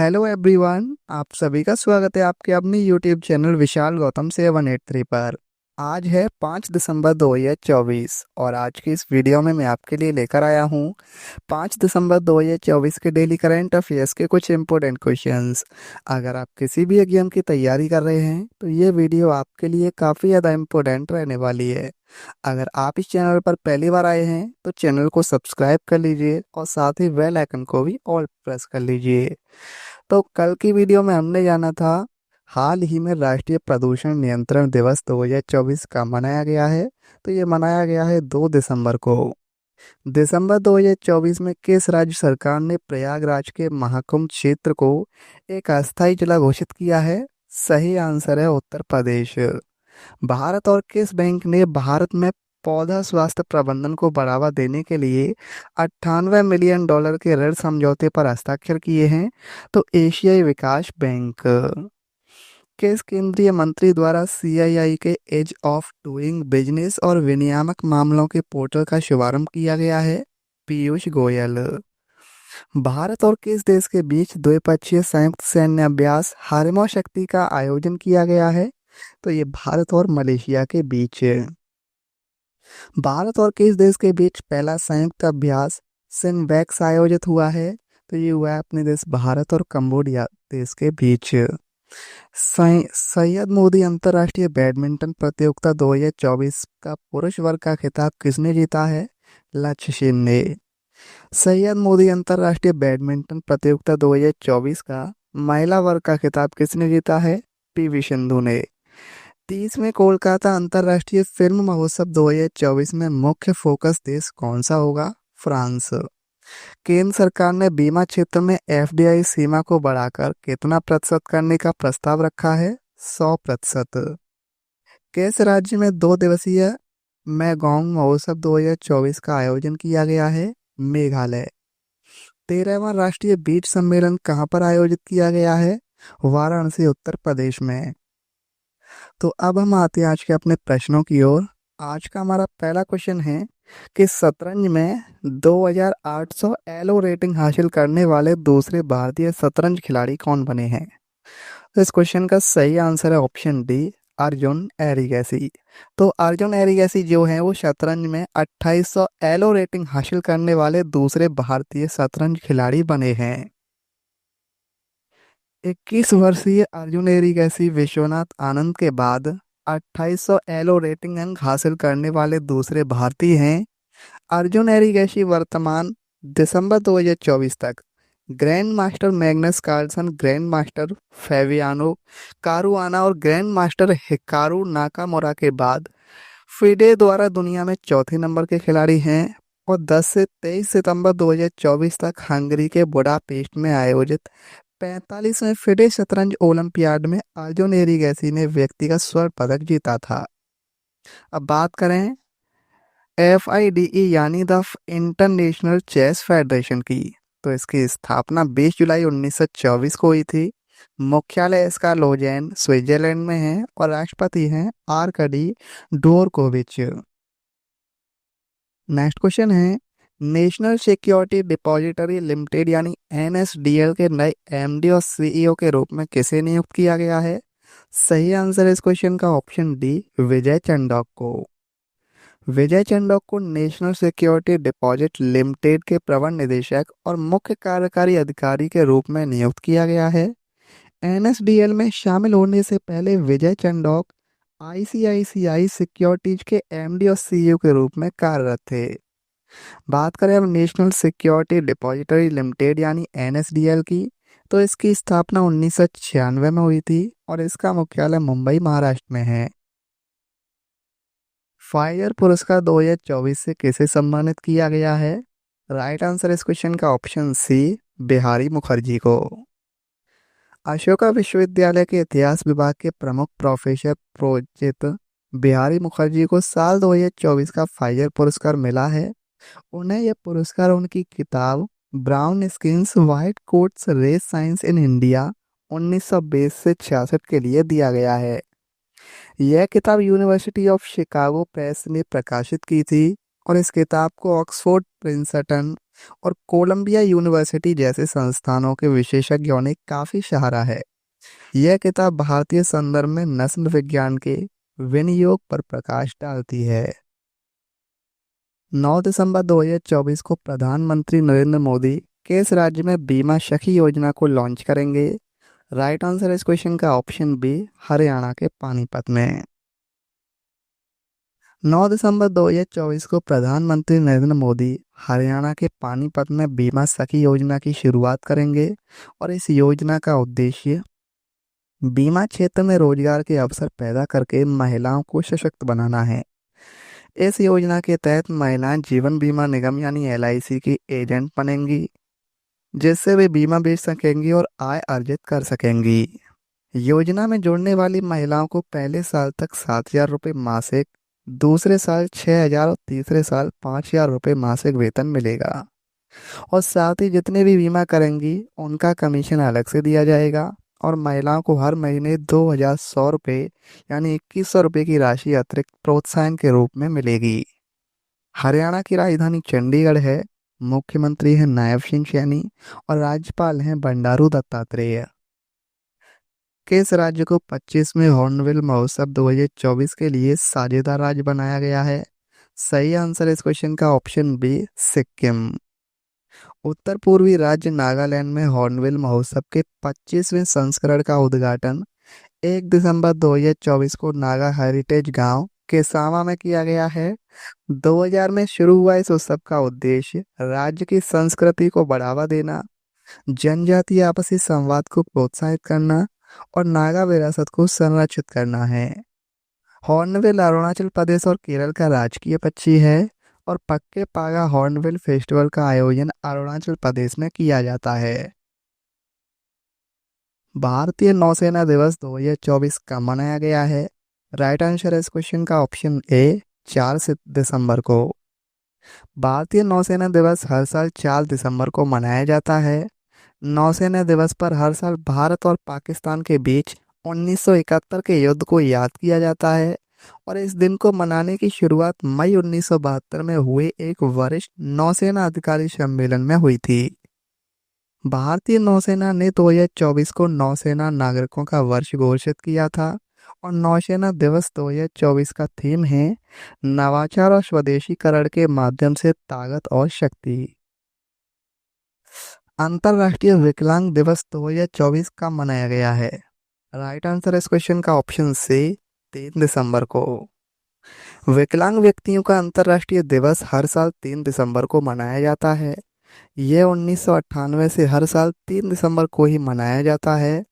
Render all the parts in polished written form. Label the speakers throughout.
Speaker 1: Hello everyone, आप सभी का स्वागत है आपके अपने यूट्यूब चैनल विशाल गौतम 783 पर। आज है 5 दिसंबर 2024 और आज की इस वीडियो में मैं आपके लिए लेकर आया हूँ 5 दिसंबर 2024 के डेली करंट अफेयर्स के कुछ इम्पोर्टेंट क्वेश्चंस। अगर आप किसी भी एग्जाम की तैयारी कर रहे हैं तो ये वीडियो आपके लिए काफ़ी ज़्यादा इम्पोर्टेंट रहने वाली है। अगर आप इस चैनल पर पहली बार आए हैं तो चैनल को सब्सक्राइब कर लीजिए और साथ ही बेल आइकन को भी ऑल प्रेस कर लीजिए। तो कल की वीडियो में हमने जाना था हाल ही में राष्ट्रीय प्रदूषण नियंत्रण दिवस 2024 का मनाया गया है। तो ये मनाया गया है 2 दिसंबर को। दिसंबर 2024 में किस राज्य सरकार ने प्रयागराज के महाकुंभ क्षेत्र को एक अस्थायी जिला घोषित किया है? सही आंसर है उत्तर प्रदेश। भारत और किस बैंक ने भारत में पौधा स्वास्थ्य प्रबंधन को बढ़ावा देने के लिए 98 मिलियन डॉलर के ऋण समझौते पर हस्ताक्षर किए हैं? तो एशियाई विकास बैंक। किस केंद्रीय मंत्री द्वारा सीआईआई के एज ऑफ डूइंग बिजनेस और विनियामक मामलों के पोर्टल का शुभारंभ किया गया है? पीयूष गोयल। भारत और किस देश के बीच द्विपक्षीय संयुक्त सैन्य अभ्यास हार्मो शक्ति का आयोजन किया गया है? तो ये भारत और मलेशिया के बीच है। भारत और किस देश के बीच पहला संयुक्त अभ्यास सिनबैक्स आयोजित हुआ है? तो ये हुआ है अपने देश भारत और कंबोडिया देश के बीच। सैयद मोदी अंतर्राष्ट्रीय बैडमिंटन प्रतियोगिता 2024 का पुरुष वर्ग का खिताब किसने जीता है? लक्ष्य सेन ने। सैयद मोदी अंतर्राष्ट्रीय बैडमिंटन प्रतियोगिता 2024 का महिला वर्ग का खिताब किसने जीता है? पीवी सिंधु ने। 30वें कोलकाता अंतर्राष्ट्रीय फिल्म महोत्सव 2024 में मुख्य फोकस देश कौन सा होगा? फ्रांस। केंद्र सरकार ने बीमा क्षेत्र में एफडीआई सीमा को बढ़ाकर कितना प्रतिशत करने का प्रस्ताव रखा है? 100%। किस राज्य में 2 दिवसीय मैगोंग महोत्सव 2024 का आयोजन किया गया है? मेघालय। 13वां राष्ट्रीय बीज सम्मेलन कहाँ पर आयोजित किया गया है? वाराणसी उत्तर प्रदेश में। तो अब हम आते हैं आज के अपने प्रश्नों की ओर। आज का हमारा पहला क्वेश्चन है कि शतरंज में 2800 एलो रेटिंग हासिल करने वाले दूसरे भारतीय शतरंज खिलाड़ी कौन बने हैं? तो इस क्वेश्चन का सही आंसर है ऑप्शन डी, अर्जुन एरिगैसी। तो अर्जुन एरिगैसी जो है वो शतरंज में 2800 एलो रेटिंग हासिल करने वाले दूसरे भारतीय शतरंज खिलाड़ी बने हैं। 21 वर्षीय अर्जुन एरिगैसी विश्वनाथ आनंद के बाद 2800 एलो रेटिंग अंक हासिल करने वाले दूसरे भारतीय हैं। अर्जुन एरिगैसी वर्तमान दिसंबर 2024 तक grand master Magnus Carlsen, grand master Fabiano Caruana और ग्रैंड मास्टर हिकारू नाकामुरा के बाद फिडे द्वारा दुनिया में चौथे नंबर के खिलाड़ी हैं। और 10 से 23 सितंबर 2024 तक हंगरी के बुडापेस्ट में आयोजित 45वें फिडे शतरंज ओलंपियाड में अर्जुन एरिगैसी ने व्यक्तिगत स्वर्ण पदक जीता था। अब बात करें FIDE यानी द इंटरनेशनल चेस फेडरेशन की। तो इसकी स्थापना 20 जुलाई 1924 को हुई थी। मुख्यालय इसका लोजेन स्विट्जरलैंड में है और राष्ट्रपति हैं आर्कडी डोरकोविच। नेक्स्ट क्वेश्चन है नेशनल सिक्योरिटी डिपॉजिटरी लिमिटेड यानी NSDL के नए MD और CEO के रूप में किसे नियुक्त किया गया है? सही आंसर है इस क्वेश्चन का ऑप्शन डी, विजय चंडोक को। विजय चंडोक को नेशनल सिक्योरिटी डिपॉजिट लिमिटेड के प्रबंध निदेशक और मुख्य कार्यकारी अधिकारी के रूप में नियुक्त किया गया है। NSDL में शामिल होने से पहले विजय चंडोक ICICI सिक्योरिटीज के MD और CEO के रूप में कार्यरत थे। बात करें अब नेशनल सिक्योरिटी डिपॉजिटरी लिमिटेड यानी NSDL की। तो इसकी स्थापना 1996 में हुई थी और इसका मुख्यालय मुंबई महाराष्ट्र में है। फायर पुरस्कार 2024 से किसे सम्मानित किया गया है? राइट आंसर इस क्वेश्चन का ऑप्शन सी, बिहारी मुखर्जी को। अशोका विश्वविद्यालय के इतिहास विभाग के प्रमुख प्रोफेसर प्रोजित बिहारी मुखर्जी को साल 2024 का फायर पुरस्कार मिला है। उन्हें यह पुरस्कार उनकी किताब Brown Skins White Coats Race Science in India 1920 से 66 के लिए दिया गया है। यह किताब यूनिवर्सिटी ऑफ शिकागो प्रेस ने प्रकाशित की थी और इस किताब को ऑक्सफोर्ड, प्रिंसटन, और कोलंबिया यूनिवर्सिटी जैसे संस्थानों के विशेषज्ञों ने काफी सराहा है। यह किताब भारतीय संदर्भ में नस्ल विज्ञान के विनियोग पर प्रकाश डालती है। 9 दिसंबर 2024 को प्रधानमंत्री नरेंद्र मोदी किस राज्य में बीमा सखी योजना को लॉन्च करेंगे? राइट आंसर इस क्वेश्चन का ऑप्शन बी, हरियाणा के पानीपत में। 9 दिसंबर 2024 को प्रधानमंत्री नरेंद्र मोदी हरियाणा के पानीपत में बीमा सखी योजना की शुरुआत करेंगे और इस योजना का उद्देश्य बीमा क्षेत्र में रोजगार के अवसर पैदा करके महिलाओं को सशक्त बनाना है। इस योजना के तहत महिलाएं जीवन बीमा निगम यानी एलआईसी की एजेंट बनेंगी, जिससे वे बीमा बेच सकेंगी और आय अर्जित कर सकेंगी। योजना में जुड़ने वाली महिलाओं को पहले साल तक 7,000 रुपये मासिक, दूसरे साल 6,000 और तीसरे साल 5,000 रुपये मासिक वेतन मिलेगा। और साथ ही जितने भी बीमा करेंगी उनका कमीशन अलग से दिया जाएगा और महिलाओं को हर महीने 2,100 रुपये यानी 2,100 रुपये की राशि अतिरिक्त प्रोत्साहन के रूप में मिलेगी। हरियाणा की राजधानी चंडीगढ़ है, मुख्यमंत्री हैं नायब सिंह सैनी और राज्यपाल हैं बंडारू दत्तात्रेय। किस राज्य को 25वें हॉर्नबिल महोत्सव 2024 के लिए साझेदार राज्य बनाया गया है? सही आंसर इस क्वेश्चन का ऑप्शन बी, सिक्किम। उत्तर पूर्वी राज्य नागालैंड में हॉर्नबिल महोत्सव के 25वें संस्करण का उद्घाटन 1 दिसंबर 2024 को नागा हेरिटेज गांव केसावा में किया गया है। 2000 में शुरू हुआ इस उत्सव का उद्देश्य राज्य की संस्कृति को बढ़ावा देना, जनजातीय आपसी संवाद को प्रोत्साहित करना और नागा विरासत को संरक्षित करना है। हॉर्नबिल अरुणाचल प्रदेश और केरल का राजकीय पक्षी है और पक्के पागा हॉर्नबिल फेस्टिवल का आयोजन अरुणाचल प्रदेश में किया जाता है। भारतीय नौसेना दिवस 2024 कब मनाया गया है? राइट आंसर है इस क्वेश्चन का ऑप्शन ए, 4 दिसंबर को। भारतीय नौसेना दिवस हर साल 4 दिसंबर को मनाया जाता है। नौसेना दिवस पर हर साल भारत और पाकिस्तान के बीच 1971 के युद्ध को याद किया जाता है और इस दिन को मनाने की शुरुआत मई 1972 में हुए एक वरिष्ठ नौसेना अधिकारी सम्मेलन में हुई थी। भारतीय नौसेना ने 2024 को नौसेना नागरिकों का वर्ष घोषित किया था और नौसेना दिवस 2024 का थीम है नवाचार और स्वदेशीकरण के माध्यम से ताकत और शक्ति। अंतर्राष्ट्रीय विकलांग दिवस 2024 कब मनाया गया है? राइट आंसर इस क्वेश्चन का ऑप्शन सी, 3 दिसंबर को। विकलांग व्यक्तियों का अंतर्राष्ट्रीय दिवस हर साल 3 दिसंबर को मनाया जाता है। यह 1998 से हर साल 3 दिसंबर को ही मनाया जाता है।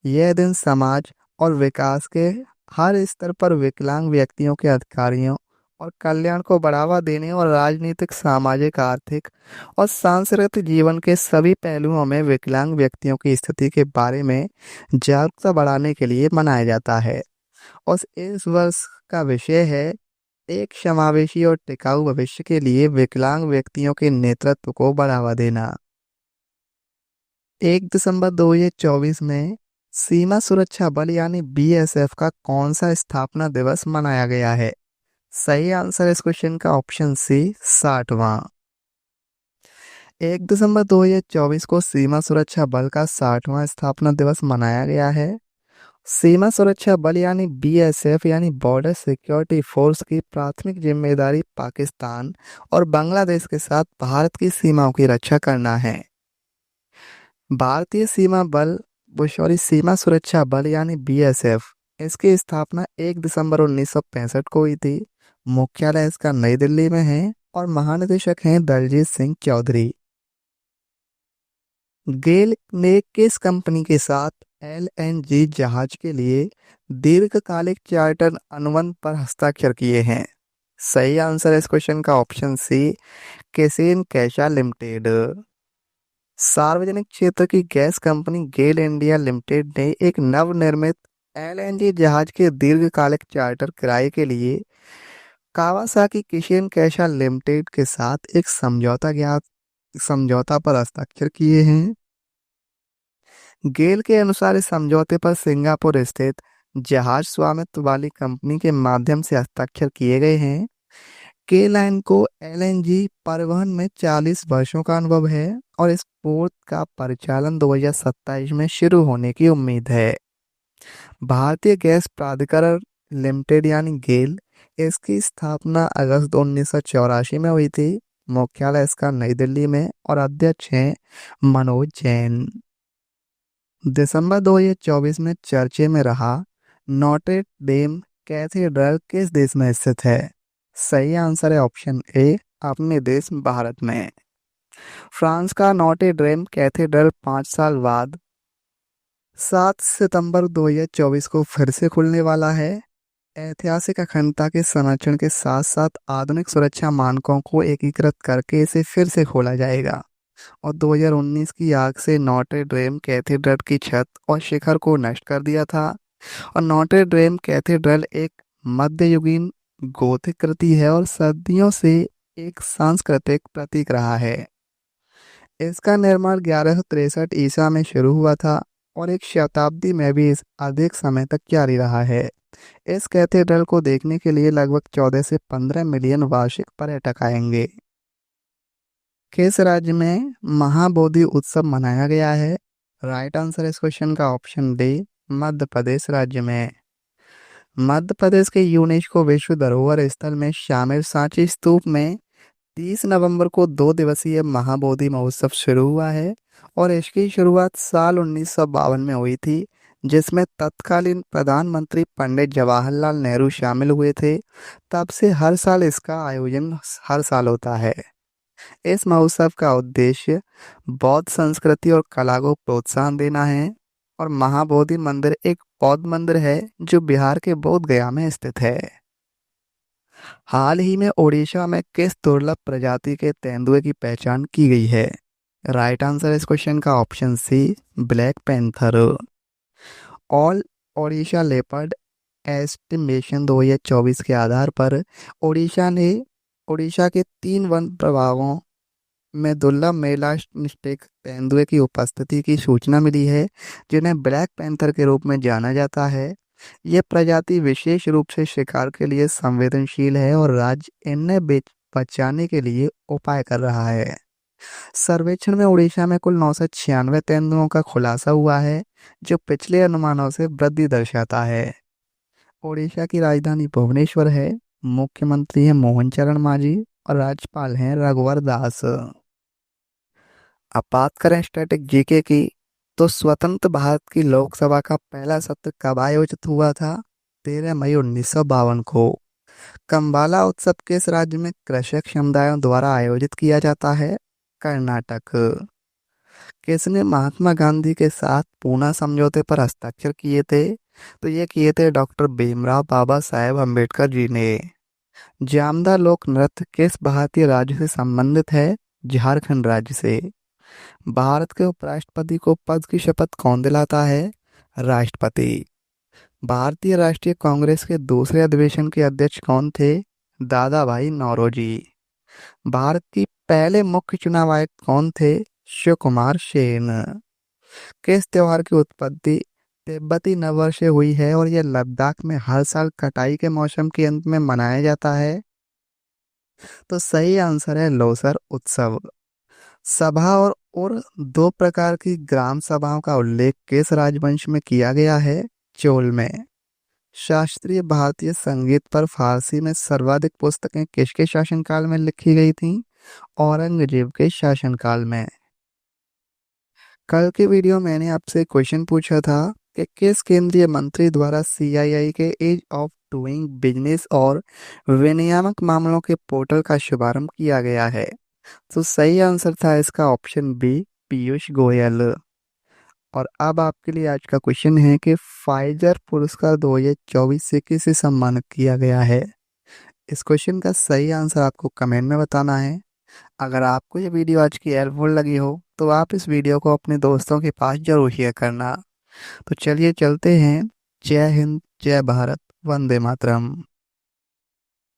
Speaker 1: यह दिन समाज और विकास के हर स्तर पर विकलांग व्यक्तियों के अधिकारियों और कल्याण को बढ़ावा देने और राजनीतिक, सामाजिक, आर्थिक और सांस्कृतिक जीवन के सभी पहलुओं में विकलांग व्यक्तियों की स्थिति के बारे में जागरूकता बढ़ाने के लिए मनाया जाता है। और इस वर्ष का विषय है एक समावेशी और टिकाऊ भविष्य के लिए विकलांग व्यक्तियों के नेतृत्व को बढ़ावा देना। 1 दिसंबर 2024 में सीमा सुरक्षा बल यानी बीएसएफ का कौन सा स्थापना दिवस मनाया गया है? सही आंसर इस क्वेश्चन का ऑप्शन सी, 60वां। 1 दिसंबर 2024 को सीमा सुरक्षा बल का 60वां स्थापना दिवस मनाया गया है। सीमा सुरक्षा बल यानी बीएसएफ यानी बॉर्डर सिक्योरिटी फोर्स की प्राथमिक जिम्मेदारी पाकिस्तान और बांग्लादेश के साथ भारत की सीमाओं की रक्षा करना है। भारतीय सीमा सुरक्षा बल यानी बीएसएफ, इसकी स्थापना 1 दिसंबर 1965 को हुई थी। मुख्यालय इसका नई दिल्ली में है और महानिदेशक हैं दलजीत सिंह चौधरी। गेल ने किस कंपनी के साथ एलएनजी जहाज के लिए दीर्घकालिक चार्टर अनुबंध पर हस्ताक्षर किए हैं? सही आंसर है इस क्वेश्चन का ऑप्शन सी, केसिन कैशा लिमिटेड। सार्वजनिक क्षेत्र की गैस कंपनी गेल इंडिया लिमिटेड ने एक नवनिर्मित एलएनजी जहाज के दीर्घकालिक चार्टर किराए के लिए कावासाकी किशिन कैशा लिमिटेड के साथ एक समझौता पर हस्ताक्षर किए हैं। गेल के अनुसार इस समझौते पर सिंगापुर स्थित जहाज स्वामित्व वाली कंपनी के माध्यम से हस्ताक्षर किए गए हैं। के लाइन को एलएनजी परिवहन में 40 वर्षों का अनुभव है और इस पोत का परिचालन 2027 में शुरू होने की उम्मीद है। भारतीय गैस प्राधिकरण लिमिटेड यानी गेल, इसकी स्थापना अगस्त 1984 में हुई थी। मुख्यालय इसका नई दिल्ली में और अध्यक्ष हैं मनोज जैन। दिसंबर 2024 में चर्चे में रहा नोट्रे डेम कैथेड्रल किस देश में स्थित है? सही आंसर है ऑप्शन ए, अपने देश भारत में। फ्रांस का नोट्रे डेम कैथेड्रल 5 साल बाद 7 सितंबर 2024 को फिर से खुलने वाला है। ऐतिहासिक अखंडता के संरक्षण के साथ साथ आधुनिक सुरक्षा मानकों को एकीकृत करके इसे फिर से खोला जाएगा और 2019 की आग से नोट्रे डेम कैथेड्रल की छत और शिखर को नष्ट कर दिया था। और नोट्रे डेम कैथेड्रल एक मध्ययुगीन गोथिक कृति है और सदियों से एक सांस्कृतिक प्रतीक रहा है। इसका निर्माण 1163 ईसा में शुरू हुआ था और एक शताब्दी में भी इस अधिक समय तक जारी रहा है। इस कैथेड्रल को देखने के लिए लगभग 14 से 15 मिलियन वार्षिक पर्यटक आएंगे। किस राज्य में महाबोधि उत्सव मनाया गया है? राइट आंसर इस क्वेश्चन का ऑप्शन डी, मध्य प्रदेश राज्य में। मध्य प्रदेश के यूनेस्को विश्व धरोहर स्थल में शामिल सांची स्तूप में 30 नवंबर को 2 दिवसीय महाबोधि महोत्सव शुरू हुआ है और इसकी शुरुआत साल 1952 में हुई थी, जिसमें तत्कालीन प्रधानमंत्री पंडित जवाहरलाल नेहरू शामिल हुए थे। तब से हर साल इसका आयोजन हर साल होता है। इस महोत्सव का उद्देश्य बौद्ध संस्कृति और कला को प्रोत्साहन देना है और महाबोधि मंदिर एक बौद्ध मंदिर है जो बिहार के बोध गया में स्थित है। हाल ही में ओडिशा में किस दुर्लभ प्रजाति के तेंदुए की पहचान की गई है? राइट आंसर इस क्वेश्चन का option C, black panther. All Odisha leopard estimation 2024 के आधार पर ओडिशा के 3 वन प्रभागों में दुर्लभ मेलास्टिक तेंदुए की उपस्थिति की सूचना मिली है, जिन्हें ब्लैक पैंथर के रूप में जाना जाता है। ये प्रजाति विशेष रूप से शिकार के लिए संवेदनशील है और राज्य इन्हें बचाने के लिए उपाय कर रहा है। सर्वेक्षण में उड़ीसा में कुल 996 तेंदुओं का खुलासा हुआ है, जो पिछले अनुमानों से वृद्धि दर्शाता है। उड़ीसा की राजधानी भुवनेश्वर है। मुख्यमंत्री है मोहन चरण मांझी और राज्यपाल हैं रघुवर दास। अब बात करें स्टैटिक जीके की, तो स्वतंत्र भारत की लोकसभा का पहला सत्र कब आयोजित हुआ था? 13 मई 1952 को। कंबाला उत्सव किस राज्य में कृषक समुदायों द्वारा आयोजित किया जाता है? कर्नाटक। किसने महात्मा गांधी के साथ पूना समझौते पर हस्ताक्षर किए थे? तो ये किए थे डॉक्टर भीमराव बाबा साहेब अम्बेडकर जी ने। जामदा लोक नृत्य किस भारतीय राज्य से संबंधित है? झारखंड राज्य से। भारत के उपराष्ट्रपति को पद की शपथ कौन दिलाता है? राष्ट्रपति। भारतीय राष्ट्रीय कांग्रेस के दूसरे अधिवेशन के अध्यक्ष कौन थे? दादा भाई नौरोजी। भारत की पहले मुख्य चुनाव आयुक्त कौन थे? शिव कुमार सेन। किस त्योहार की उत्पत्ति तिब्बती नववर्ष से हुई है और यह लद्दाख में हर साल कटाई के मौसम के अंत में मनाया जाता है? तो सही आंसर है लोसर उत्सव। सभा और 2 प्रकार की ग्राम सभाओं का उल्लेख किस राजवंश में किया गया है? चोल में। शास्त्रीय भारतीय संगीत पर फारसी में सर्वाधिक पुस्तकें किसके शासनकाल में लिखी गई थीं? औरंगजेब के शासनकाल में। कल के वीडियो में मैंने आपसे क्वेश्चन पूछा था कि किस केंद्रीय मंत्री द्वारा सीआईआई के ईज ऑफ डूइंग बिजनेस और विनियामक मामलों के पोर्टल का शुभारंभ किया गया है? तो सही आंसर था इसका ऑप्शन बी, पीयूष गोयल। और अब आपके लिए आज का क्वेश्चन है कि फाइजर पुरस्कार 2024 से किसे सम्मानित किया गया है? इस क्वेश्चन का सही आंसर आपको कमेंट में बताना है। अगर आपको ये वीडियो आज की हेल्पफुल लगी हो तो आप इस वीडियो को अपने दोस्तों के पास जरूर शेयर करना। तो चलिए चलते हैं। जय हिंद, जय भारत, वंदे मातरम।